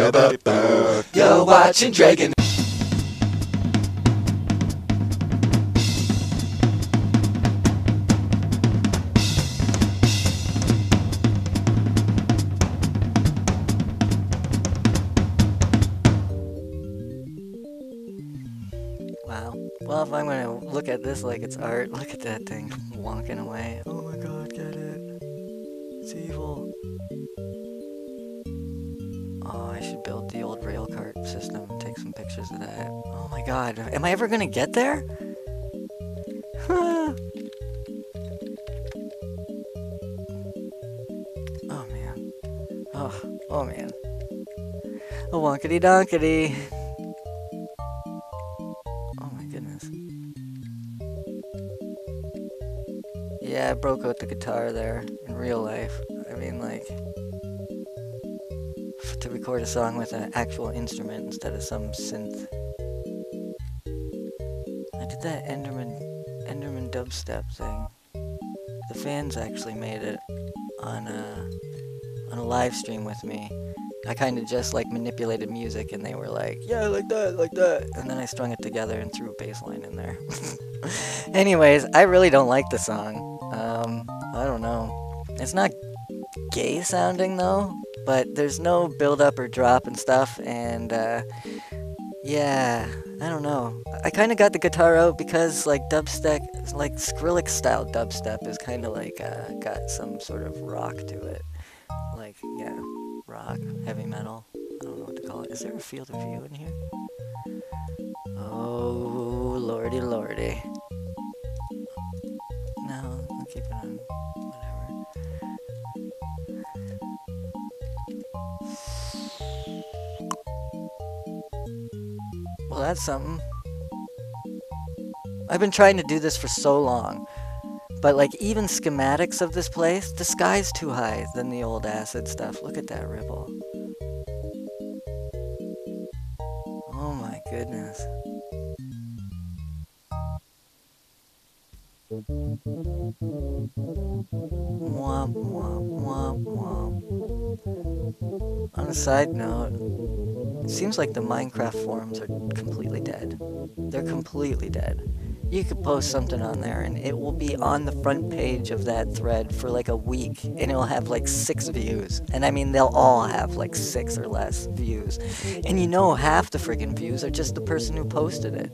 You're watching Dragon. Wow. Well, if I'm gonna look at this like it's art, look at that thing walking away. Oh my god, get it. It's evil. Oh, I should build the old rail cart system and take some pictures of that. Oh my god, am I ever gonna get there? Oh man. Oh man. Oh wonkety donkety. Oh my goodness. Yeah, I broke out the guitar there in real life. I mean, like, to record a song with an actual instrument instead of some synth. I did that Enderman dubstep thing. The fans actually made it on a live stream with me. I kind of just like manipulated music and they were like, yeah, like that. And then I strung it together and threw a bass line in there. Anyways, I really don't like the song. I don't know. It's not gay sounding though, but there's no build up or drop and stuff, and yeah, I don't know. I kind of got the guitar out because like dubstep, like Skrillex style dubstep is kind of like got some sort of rock to it. Like, yeah, rock, heavy metal. I don't know what to call it. Is there a field of view in here? Oh, lordy, lordy. No, I'll keep it on. Whatever. Well, that's something. I've been trying to do this for so long. But like even schematics of this place, the sky's too high than the old acid stuff. Look at that ripple. Oh my goodness. Womp womp womp womp. On a side note, it seems like the Minecraft forums are completely dead. They're completely dead. You could post something on there and it will be on the front page of that thread for like a week and it'll have like 6 views. And I mean, they'll all have like 6 or less views. And you know half the friggin' views are just the person who posted it.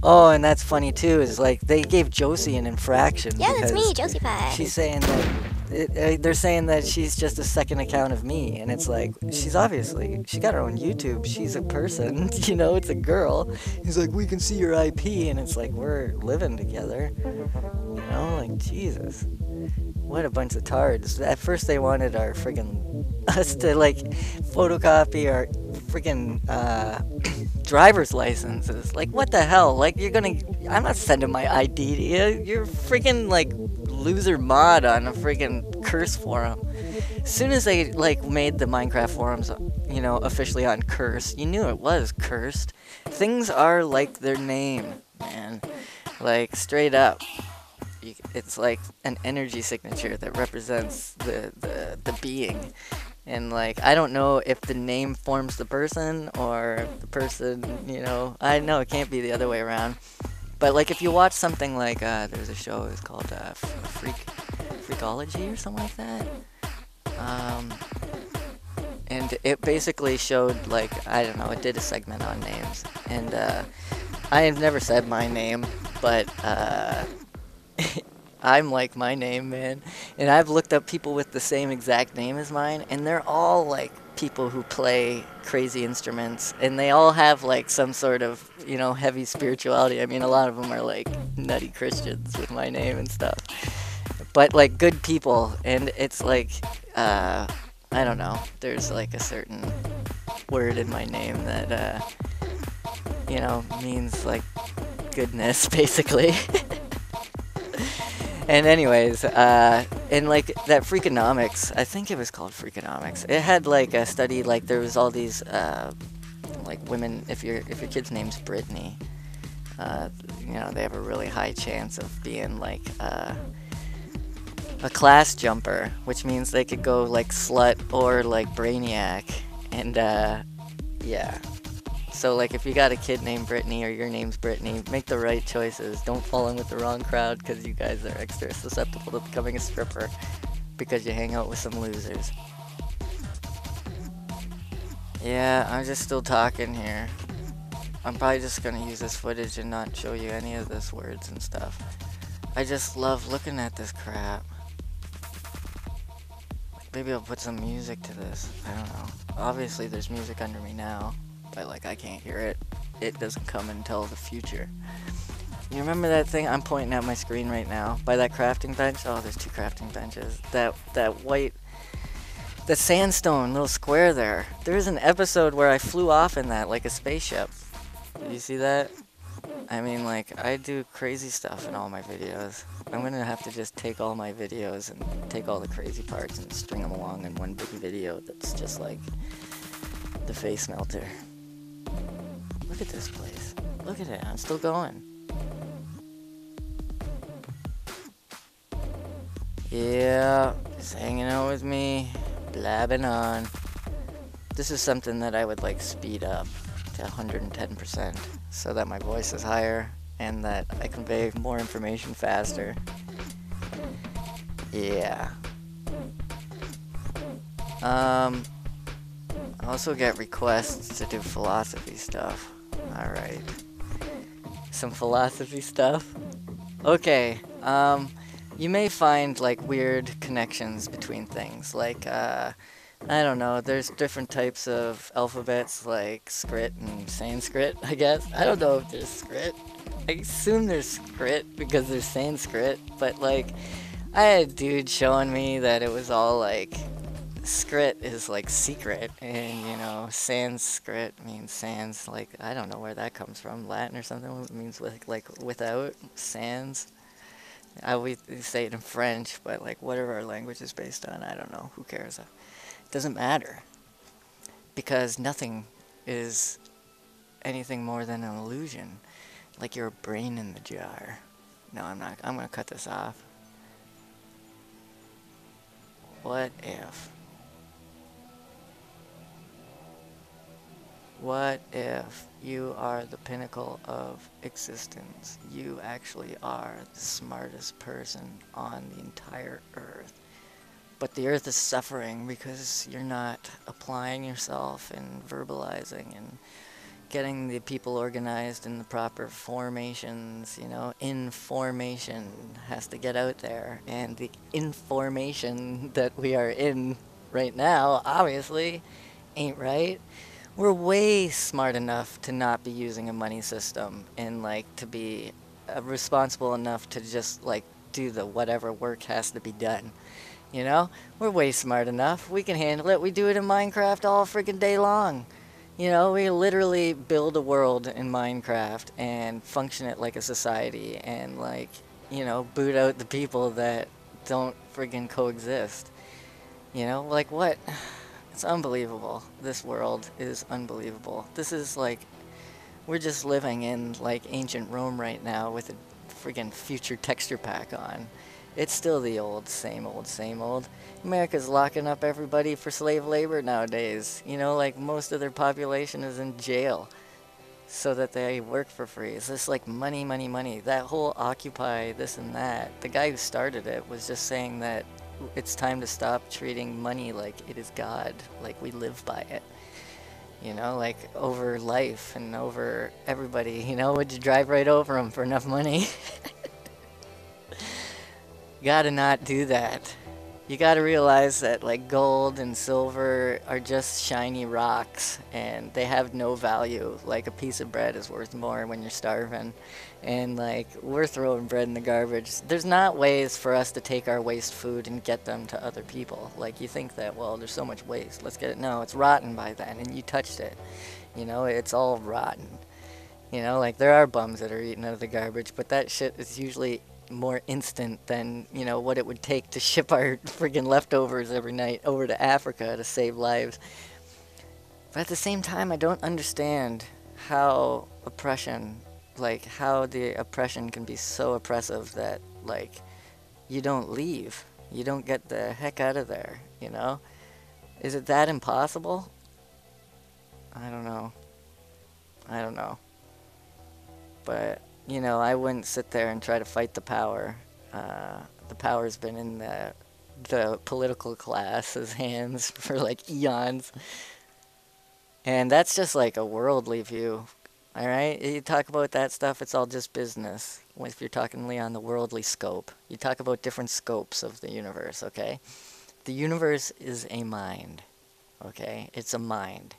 Oh, and that's funny too, is like they gave Josie an infraction. Yeah, that's me, Josie Pie. She's saying that they're saying that she's just a second account of me, and it's like, she's obviously, she got her own YouTube, she's a person, you know, it's a girl. He's like, we can see your IP, and it's like, we're living together, you know, like, Jesus. What a bunch of tards. At first they wanted our friggin', us to like, photocopy our friggin', driver's licenses. Like, what the hell? Like, I'm not sending my ID to you. You're freaking, like, loser mod on a freaking curse forum. As soon as they, like, made the Minecraft forums, you know, officially on curse, you knew it was cursed. Things are like their name, man. Like, straight up. It's like an energy signature that represents the being. And, like, I don't know if the name forms the person or the person, you know, I know it can't be the other way around. But, like, if you watch something like, there's a show, it's called Freakology or something like that. And it basically showed, like, I don't know, it did a segment on names. And I have never said my name, but I'm like my name, man. And I've looked up people with the same exact name as mine, and they're all like people who play crazy instruments, and they all have like some sort of, you know, heavy spirituality. I mean, a lot of them are like nutty Christians with my name and stuff. But like good people, and it's like, I don't know, there's like a certain word in my name that, you know, means like goodness, basically. And anyways, and like that Freakonomics, I think it was called Freakonomics. It had like a study, like there was all these like women. If your kid's name's Brittany, you know, they have a really high chance of being like a class jumper, which means they could go like slut or like brainiac. And, yeah. So, like, if you got a kid named Brittany or your name's Brittany, make the right choices. Don't fall in with the wrong crowd because you guys are extra susceptible to becoming a stripper because you hang out with some losers. Yeah, I'm just still talking here. I'm probably just gonna use this footage and not show you any of this words and stuff. I just love looking at this crap. Maybe I'll put some music to this. I don't know. Obviously there's music under me now, but like I can't hear it. It doesn't come until the future. You remember that thing? I'm pointing at my screen right now. By that crafting bench? Oh, there's 2 crafting benches. That white... The sandstone little square there. There is an episode where I flew off in that like a spaceship. Did you see that? I mean, like, I do crazy stuff in all my videos. I'm gonna have to just take all my videos and take all the crazy parts and string them along in one big video that's just like the face melter. Look at this place. Look at it. I'm still going. Yeah, just hanging out with me, blabbing on. This is something that I would like speed up to 110% so that my voice is higher and that I convey more information faster. Yeah. I also get requests to do philosophy stuff. Alright. Some philosophy stuff. Okay, you may find like weird connections between things, like I don't know, there's different types of alphabets like Skrit and Sanskrit, I guess. I don't know if there's Skrit. I assume there's Skrit because there's Sanskrit, but like I had a dude showing me that it was all like Skrit is like secret, and you know, Sanskrit means sans, like I don't know where that comes from, Latin or something. It means like without, sans. We say it in French, but like whatever our language is based on, I don't know, who cares? It doesn't matter, because nothing is anything more than an illusion, like your brain in the jar. No, I'm not. I'm gonna cut this off. What if? What if you are the pinnacle of existence? You actually are the smartest person on the entire earth. But the earth is suffering because you're not applying yourself and verbalizing and getting the people organized in the proper formations, you know. Information has to get out there. And the information that we are in right now, obviously, ain't right. We're way smart enough to not be using a money system and like to be responsible enough to just like do the whatever work has to be done. You know, we're way smart enough. We can handle it. We do it in Minecraft all freaking day long. You know, we literally build a world in Minecraft and function it like a society and like, you know, boot out the people that don't friggin' coexist. You know, like what? It's unbelievable. This world is unbelievable. This is like, we're just living in like ancient Rome right now with a friggin' future texture pack on. It's still the old, same old, same old. America's locking up everybody for slave labor nowadays. You know, like most of their population is in jail so that they work for free. It's just like money, money, money. That whole Occupy, this and that. The guy who started it was just saying that it's time to stop treating money like it is God, like we live by it. You know, like over life and over everybody. You know, would you drive right over them for enough money? Gotta not do that. You gotta realize that like gold and silver are just shiny rocks and they have no value. Like a piece of bread is worth more when you're starving. And like we're throwing bread in the garbage. There's not ways for us to take our waste food and get them to other people. Like you think that, well, there's so much waste, let's get it. No, it's rotten by then and you touched it. You know, it's all rotten. You know, like there are bums that are eating out of the garbage, but that shit is usually more instant than, you know, what it would take to ship our friggin' leftovers every night over to Africa to save lives. But at the same time, I don't understand how oppression, like how the oppression can be so oppressive that like you don't leave. You don't get the heck out of there, you know? Is it that impossible? I don't know. I don't know. But, you know, I wouldn't sit there and try to fight the power. The power's been in the political class's hands for like eons. And that's just like a worldly view. All right? You talk about that stuff, it's all just business. If you're talking on the worldly scope, you talk about different scopes of the universe, okay? The universe is a mind, okay? It's a mind.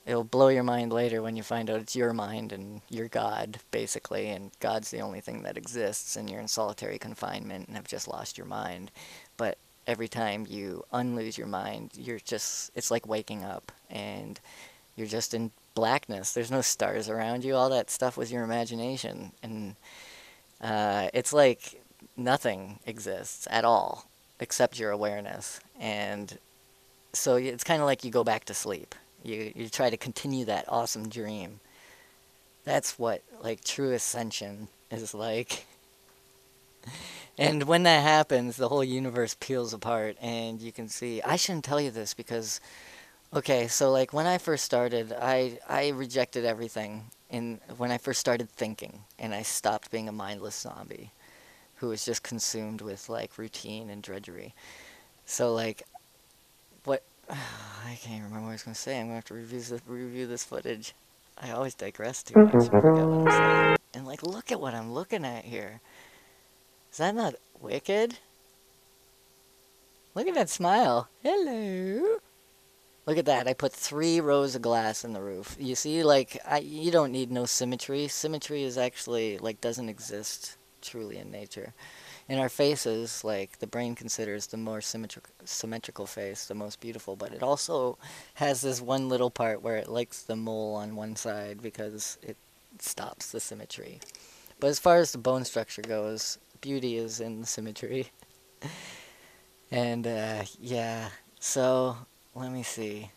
It'll blow your mind later when you find out it's your mind and you're God, basically, and God's the only thing that exists, and you're in solitary confinement and have just lost your mind. But every time you unlose your mind, it's like waking up, and you're just in blackness. There's no stars around you. All that stuff was your imagination, and it's like nothing exists at all except your awareness. And so it's kind of like you go back to sleep. You try to continue that awesome dream. That's what like true ascension is like. And when that happens, the whole universe peels apart, and you can see. I shouldn't tell you this because, okay, so like when I first started, I rejected everything. When I first started thinking, and I stopped being a mindless zombie who was just consumed with like routine and drudgery. So like what I can't remember what I was going to say. I'm going to have to review this footage. I always digress too much and forget what I'm saying. And like, look at what I'm looking at here. Is that not wicked? Look at that smile. Hello. Look at that. I put 3 rows of glass in the roof. You see, like, you don't need no symmetry. Symmetry is actually, like, doesn't exist truly in nature. In our faces, like, the brain considers the more symmetrical face the most beautiful, but it also has this one little part where it likes the mole on one side because it stops the symmetry. But as far as the bone structure goes, beauty is in the symmetry. And, yeah, so, let me see.